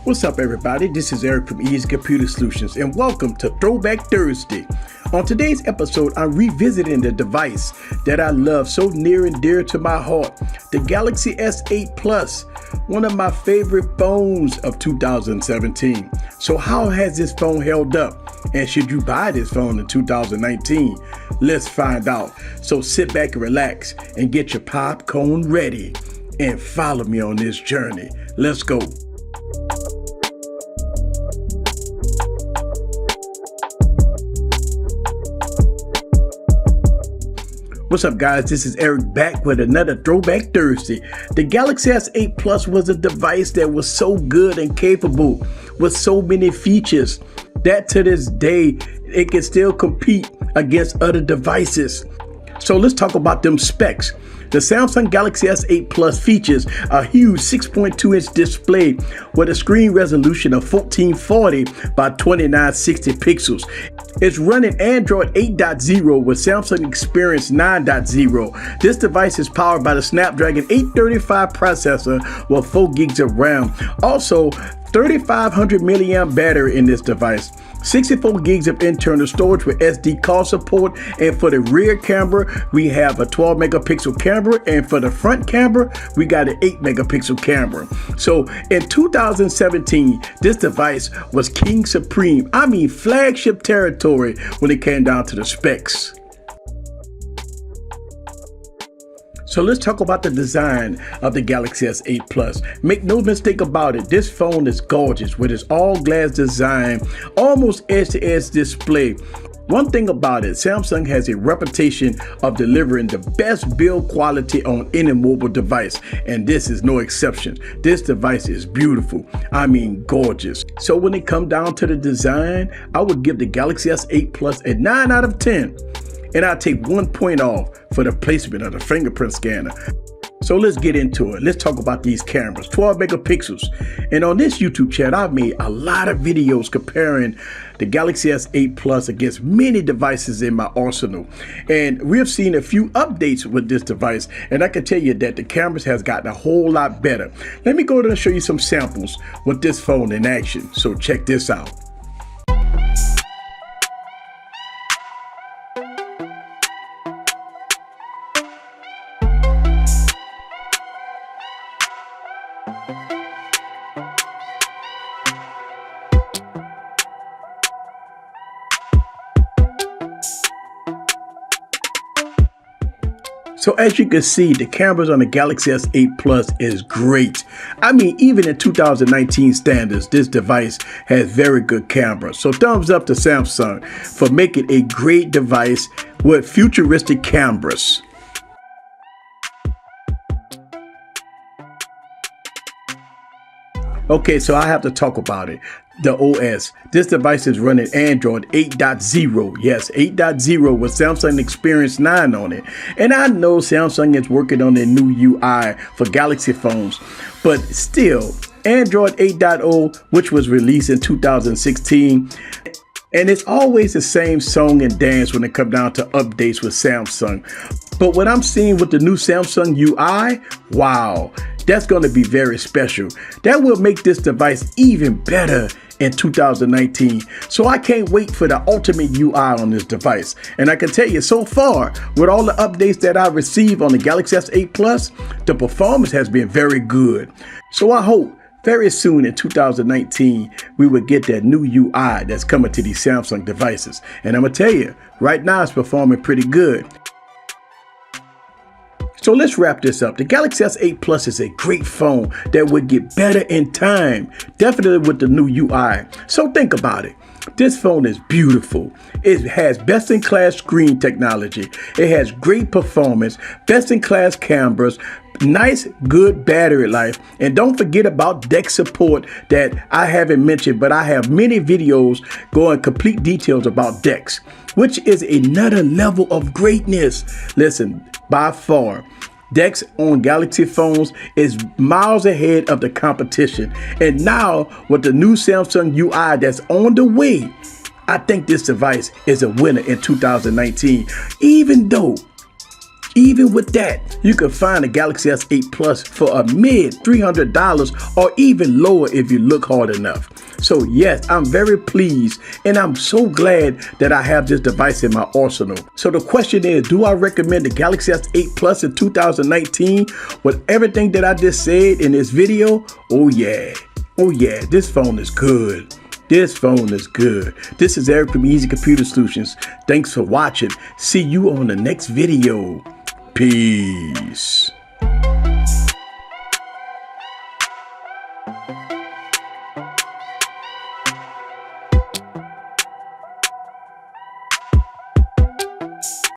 What's up, everybody? This is Eric from Easy Computer Solutions, and welcome to Throwback Thursday. On today's episode, I'm revisiting the device that I love so near and dear to my heart, the Galaxy S8 Plus, one of my favorite phones of 2017. So how has this phone held up? And should you buy this phone in 2019? Let's find out. So sit back and relax and get your popcorn ready and follow me on this journey. Let's go. What's up, guys? This is Eric back with another Throwback Thursday. The Galaxy S8 Plus was a device that was so good and capable with so many features that to this day, it can still compete against other devices. So let's talk about them specs. The Samsung Galaxy S8 Plus features a huge 6.2-inch display with a screen resolution of 1440 by 2960 pixels. It's running Android 8.0 with Samsung Experience 9.0. This device is powered by the Snapdragon 835 processor with 4 gigs of RAM. Also, 3500 milliamp battery in this device. 64 gigs of internal storage with SD card support, and for the rear camera we have a 12 megapixel camera, and for the front camera we got an 8 megapixel camera. So in 2017 this device was king supreme, I mean flagship territory when it came down to the specs. So let's talk about the design of the Galaxy S8 Plus. Make no mistake about it, this phone is gorgeous with its all glass design, almost edge-to-edge display. One thing about it, Samsung has a reputation of delivering the best build quality on any mobile device, and this is no exception. This device is beautiful, I mean gorgeous. So when it comes down to the design, I would give the Galaxy S8 Plus a 9 out of 10. And I'll take 1 point off for the placement of the fingerprint scanner. So let's get into it. Let's talk about these cameras, 12 megapixels. And on this YouTube channel, I've made a lot of videos comparing the Galaxy S8 Plus against many devices in my arsenal. And we've seen a few updates with this device, and I can tell you that the cameras has gotten a whole lot better. Let me go ahead and show you some samples with this phone in action. So check this out. So as you can see, the cameras on the Galaxy S8 Plus is great. I mean, even in 2019 standards, this device has very good cameras. So thumbs up to Samsung for making a great device with futuristic cameras. Okay, so I have to talk about it. The OS. This device is running Android 8.0. Yes, 8.0 with Samsung Experience 9 on it. And I know Samsung is working on their new UI for Galaxy phones, but still, Android 8.0, which was released in 2016, and it's always the same song and dance when it comes down to updates with Samsung. But what I'm seeing with the new Samsung UI, wow, that's going to be very special. That will make this device even better in 2019. So I can't wait for the ultimate UI on this device. And I can tell you, so far, with all the updates that I received on the Galaxy S8 Plus, the performance has been very good. So I hope very soon in 2019, we will get that new UI that's coming to these Samsung devices. And I'm gonna tell you, right now it's performing pretty good. So let's wrap this up. The Galaxy S8 Plus is a great phone that would get better in time, definitely with the new UI. So think about it. This phone is beautiful. It has best-in-class screen technology. It has great performance, best-in-class cameras, nice, good battery life. And don't forget about DeX support that I haven't mentioned, but I have many videos going complete details about DeX, which is another level of greatness. Listen, by far, DeX on Galaxy phones is miles ahead of the competition. And now with the new Samsung UI that's on the way, I think this device is a winner in 2019, even though Even with that, you can find the Galaxy S8 Plus for a mid $300 or even lower if you look hard enough. So yes, I'm very pleased and I'm so glad that I have this device in my arsenal. So the question is, do I recommend the Galaxy S8 Plus in 2019 with everything that I just said in this video? Oh yeah, this phone is good. This phone is good. This is Eric from Easy Computer Solutions. Thanks for watching. See you on the next video. Peace.